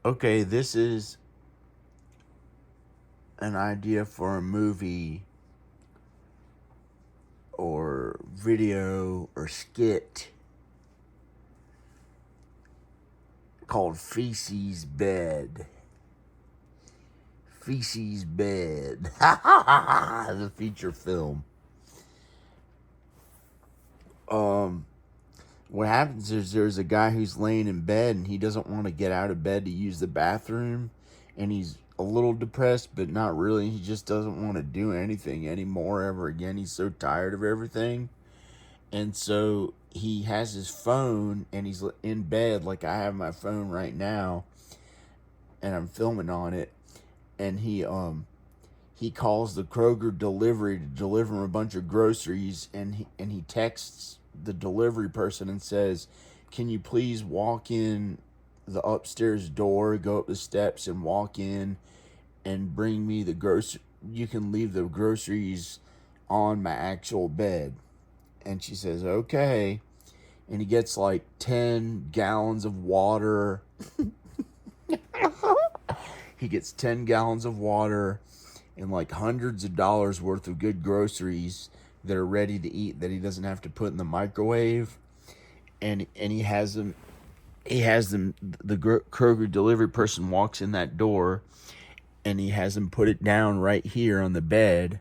Okay, this is an idea for a movie or video or skit called Feces Bed. Feces Bed. The feature film. What happens is there's a guy who's laying in bed and he doesn't want to get out of bed to use the bathroom, and he's a little depressed, but not really. He just doesn't want to do anything anymore ever again. He's so tired of everything. And so he has his phone and he's in bed, like I have my phone right now, and I'm filming on it. And he calls the Kroger delivery to deliver him a bunch of groceries, and he texts the delivery person and says, "Can you please walk in the upstairs door, go up the steps and walk in and bring me the grocery. You can leave the groceries on my actual bed." And she says, "Okay." And he gets like 10 gallons of water. He gets 10 gallons of water and like hundreds of dollars worth of good groceries that are ready to eat that he doesn't have to put in the microwave. And he has them. The Kroger delivery person walks in that door, and he has him put it down right here on the bed.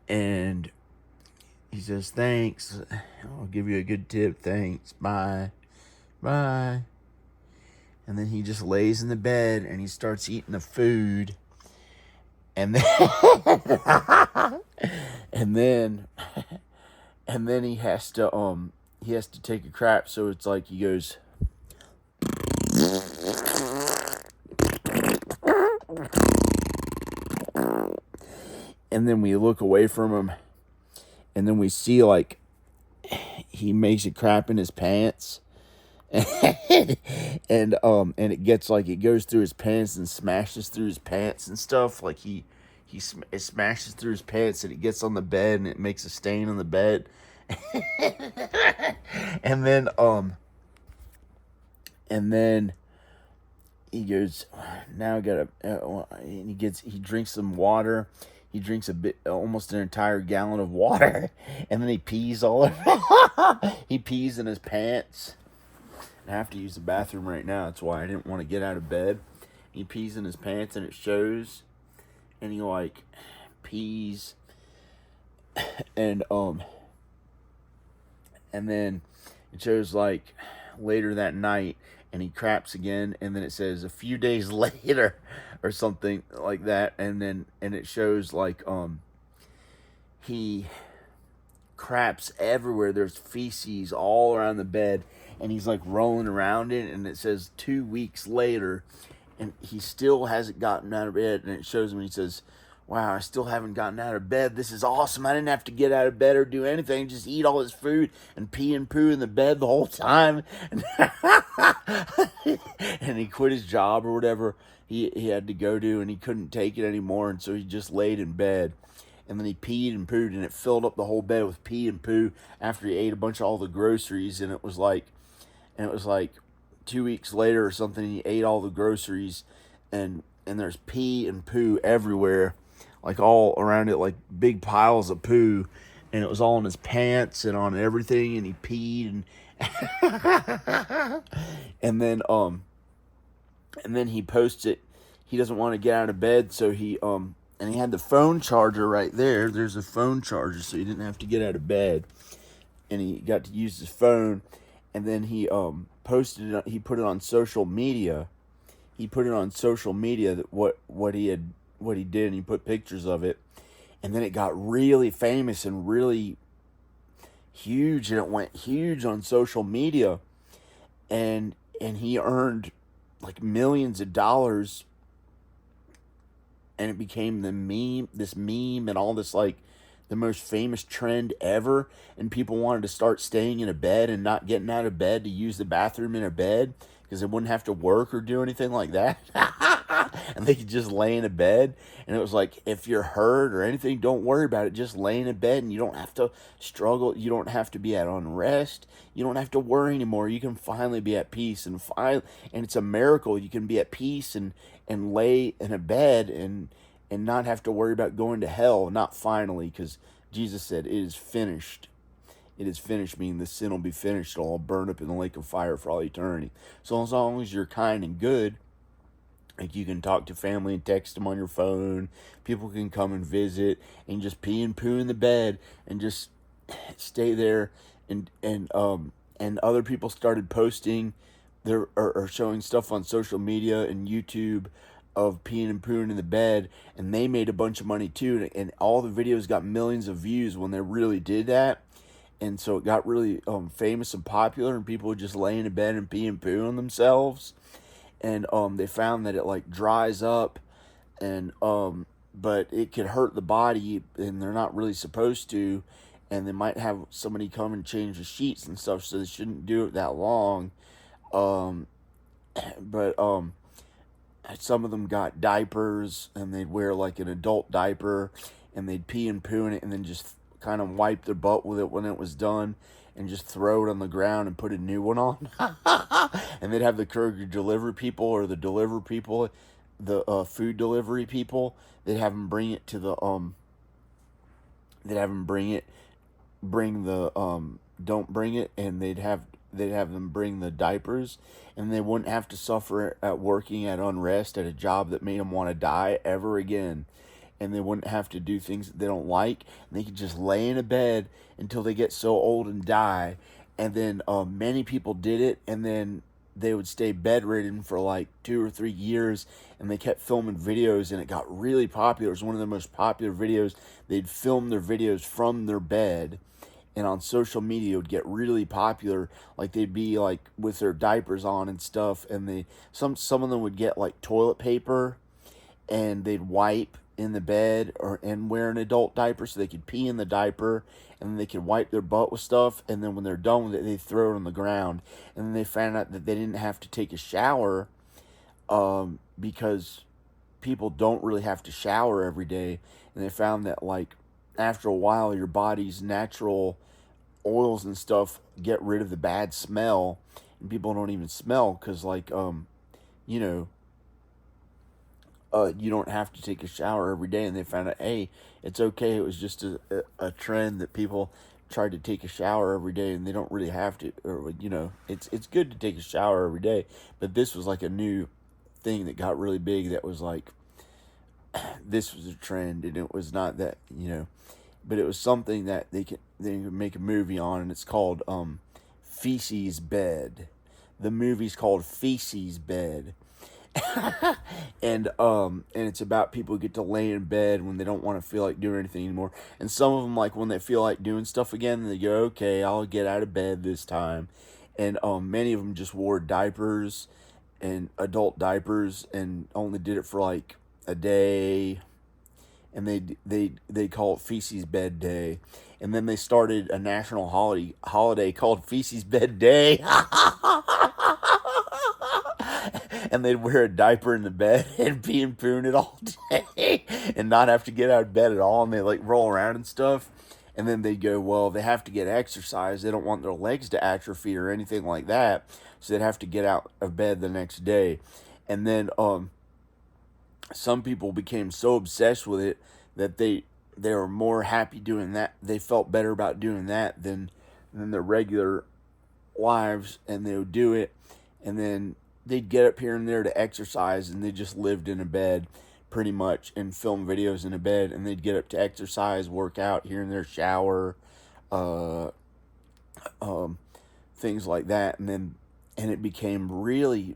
And he says, "Thanks. I'll give you a good tip. Thanks. Bye. Bye." And then he just lays in the bed and he starts eating the food. And then and then and then he has to take a crap, so it's like he goes and then we look away from him, and then we see like he makes a crap in his pants. and it gets like it goes through his pants and smashes through his pants and stuff. Like it smashes through his pants, and it gets on the bed and it makes a stain on the bed. and then and then he goes, "Now I gotta," and he drinks some water. He drinks almost an entire gallon of water, and then he pees all over. He pees in his pants. I have to use the bathroom right now. That's why I didn't want to get out of bed. He pees in his pants and it shows. And he like pees. And then it shows like later that night, and he craps again, and then it says a few days later or something like that, and it shows like he craps everywhere. There's feces all around the bed, and he's like rolling around it, and it says 2 weeks later, and he still hasn't gotten out of bed. And it shows him, and he says, "Wow, I still haven't gotten out of bed. This is awesome. I didn't have to get out of bed or do anything. Just eat all this food and pee and poo in the bed the whole time." And he quit his job or whatever he had to go to, and he couldn't take it anymore, and so he just laid in bed. And then he peed and pooed, and it filled up the whole bed with pee and poo after he ate a bunch of all the groceries. And it was like 2 weeks later or something, he ate all the groceries, and there's pee and poo everywhere, like all around it, like big piles of poo, and it was all in his pants and on everything, and he peed and then he posts it. He doesn't want to get out of bed, so and he had the phone charger right there. There's a phone charger, so he didn't have to get out of bed, and he got to use his phone. And then he posted it. He put it on social media. He put it on social media that what he did, and he put pictures of it. And then it got really famous and really huge, and it went huge on social media. And he earned like millions of dollars, and it became this meme and all this, like the most famous trend ever. And people wanted to start staying in a bed and not getting out of bed to use the bathroom in a bed because they wouldn't have to work or do anything like that. and they could just lay in a bed. And it was like, if you're hurt or anything, don't worry about it. Just lay in a bed, and you don't have to struggle. You don't have to be at unrest. You don't have to worry anymore. You can finally be at peace, and it's a miracle. You can be at peace and lay in a bed and not have to worry about going to hell. Not finally, because Jesus said, "It is finished." It is finished, meaning the sin will be finished. It'll all burn up in the lake of fire for all eternity. So as long as you're kind and good, like you can talk to family and text them on your phone, people can come and visit and just pee and poo in the bed and just stay there. And other people started posting or showing stuff on social media and YouTube of peeing and pooing in the bed, and they made a bunch of money too. And all the videos got millions of views when they really did that. And so it got really famous and popular, and people would just lay in bed and pee and poo on themselves. And they found that it like dries up, and but it could hurt the body, and they're not really supposed to. And they might have somebody come and change the sheets and stuff, so they shouldn't do it that long. Um, but some of them got diapers, and they'd wear like an adult diaper, and they'd pee and poo in it, and then just kind of wipe their butt with it when it was done, and just throw it on the ground and put a new one on. And they'd have the Kroger delivery people, or the deliver people, the food delivery people. They'd have them bring it to the They'd have them bring the don't bring it, and they'd have them bring the diapers, and they wouldn't have to suffer at working at unrest at a job that made them want to die ever again. And they wouldn't have to do things that they don't like, and they could just lay in a bed until they get so old and die. And then many people did it, and then they would stay bedridden for like 2 or 3 years, and they kept filming videos, and it got really popular. It was one of the most popular videos. They'd film their videos from their bed, and on social media it would get really popular. Like they'd be like with their diapers on and stuff, and some of them would get like toilet paper, and they'd wipe in the bed and wear an adult diaper so they could pee in the diaper, and then they could wipe their butt with stuff, and then when they're done with it, they throw it on the ground. And then they found out that they didn't have to take a shower, because people don't really have to shower every day. And they found that like after a while, your body's natural oils and stuff get rid of the bad smell, and people don't even smell because like you know you don't have to take a shower every day. And they found out, hey, it's okay. It was just a trend that people tried to take a shower every day, and they don't really have to. Or it's good to take a shower every day, but this was like a new thing that got really big. That was like this was a trend, and it was not that but it was something that they could make a movie on, and it's called Feces Bed. The movie's called Feces Bed. And it's about people who get to lay in bed when they don't want to feel like doing anything anymore. And some of them, like when they feel like doing stuff again, they go, okay, I'll get out of bed this time. And many of them just wore diapers and adult diapers and only did it for like a day. And they call it Feces Bed Day. And then they started a national holiday called Feces Bed Day. And they'd wear a diaper in the bed and pee and poo in it all day and not have to get out of bed at all. And they like roll around and stuff. And then they'd go, well, they have to get exercise. They don't want their legs to atrophy or anything like that. So they'd have to get out of bed the next day. And then some people became so obsessed with it that they were more happy doing that. They felt better about doing that than their regular lives. And they would do it. And then they'd get up here and there to exercise, and they just lived in a bed pretty much and film videos in a bed. And they'd get up to exercise, work out here and there, shower, things like that. And it became really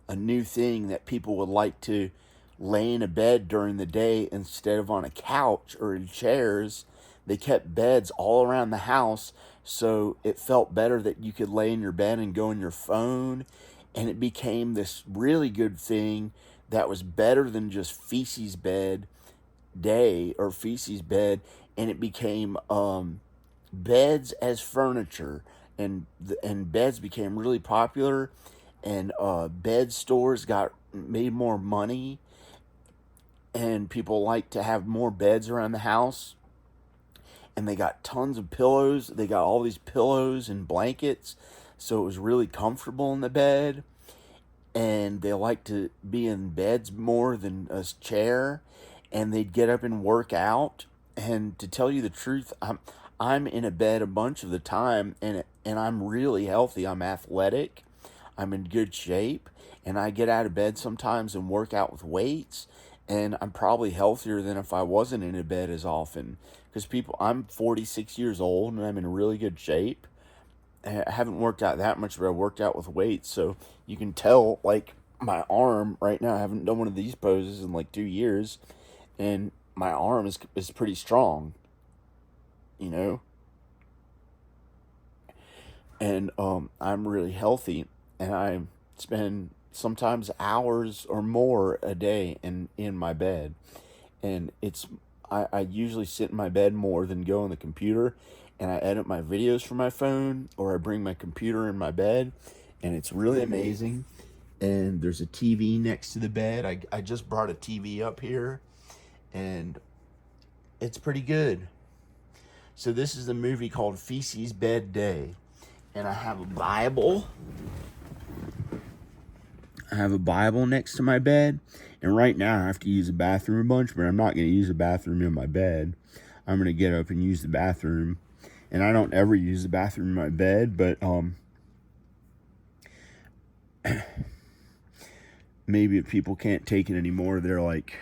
a new thing that people would like to lay in a bed during the day instead of on a couch or in chairs. They kept beds all around the house, so it felt better that you could lay in your bed and go on your phone. And it became this really good thing that was better than just Feces Bed Day or Feces Bed. And it became beds as furniture, and beds became really popular, and bed stores made more money, and people like to have more beds around the house. And they got tons of pillows. They got all these pillows and blankets, so it was really comfortable in the bed. And they like to be in beds more than a chair. And they'd get up and work out. And to tell you the truth, I'm in a bed a bunch of the time, and I'm really healthy. I'm athletic. I'm in good shape, and I get out of bed sometimes and work out with weights, and I'm probably healthier than if I wasn't in a bed as often. Because I'm 46 years old, and I'm in really good shape. I haven't worked out that much, but I worked out with weights, so you can tell, like, my arm right now. I haven't done one of these poses in like 2 years, and my arm is pretty strong, you know. And I'm really healthy, and I spend sometimes hours or more a day in my bed. And I usually sit in my bed more than go on the computer, and I edit my videos from my phone, or I bring my computer in my bed, and it's really amazing. And there's a TV next to the bed. I just brought a TV up here, and it's pretty good. So this is the movie called Feces Bed Day. And I have a Bible. I have a Bible next to my bed. And right now I have to use the bathroom a bunch, but I'm not going to use the bathroom in my bed. I'm going to get up and use the bathroom. And I don't ever use the bathroom in my bed, but maybe if people can't take it anymore, they're like,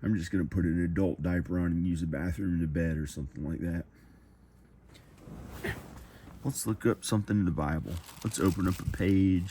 I'm just going to put an adult diaper on and use the bathroom in the bed or something like that. Let's look up something in the Bible. Let's open up a page.